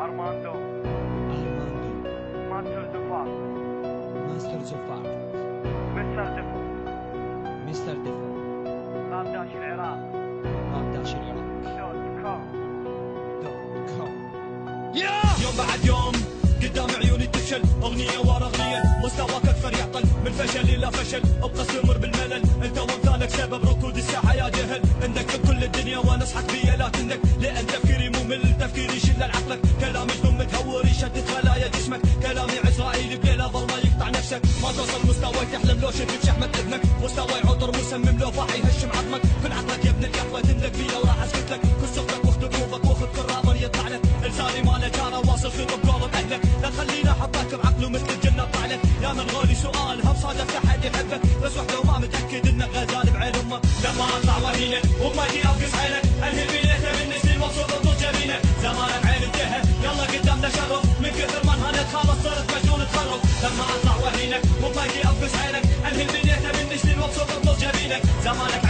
Armando. Masters of Art. مستر ديفو. لابداش العراق. .com. يوم بعد يوم قدام عيوني تفشل، اغنيه ورا اغنيه، مستواك اكثر يعطل من فشل الى فشل، ابقى استمر بالملل، انت وامثالك سبب ركود الساحه يا جهل، عندك كل الدنيا وانا اصحك بيا لا تندك، لان تفكيري ممل، تفكيري يشل عقلك، كلامي جنون متهور يشتت خلايا جسمك، كلامي عزرائيل بليله ظل ما يقطع نفسك، ما توصل مستواي تحلم لو شفت شحمه اذنك، مستواي عطر مسمم لو فاحي يهشم عظمك، كل عقلك يا ابن القهوه تندق بيا وراح اسكت لك، كل سخطك واخذ بروفك واخذ كل رابر يطلع لك، لساني ماله جاره واصل خطب قولب اهلك، لا تخليني احطك بعقله مثل الجنه طالع، يا من غولي سؤال هل صادفت احد يحبك، بس وحده وما متاكد انك غزال بعين امك، لما اطلع وهينك وبمايكي افقس عينك، انهي بنيته من سنين مبسوط بطول جبينك، زمانك عين انتهى يلا قدامنا شرف، من كثر ما انهنت خلاص صرت مجنون تخرف، لما اطلع وهينك وبمايكي افقس عينك، انهي بنيته من سنين مبسوط بطول جبينك، زمانك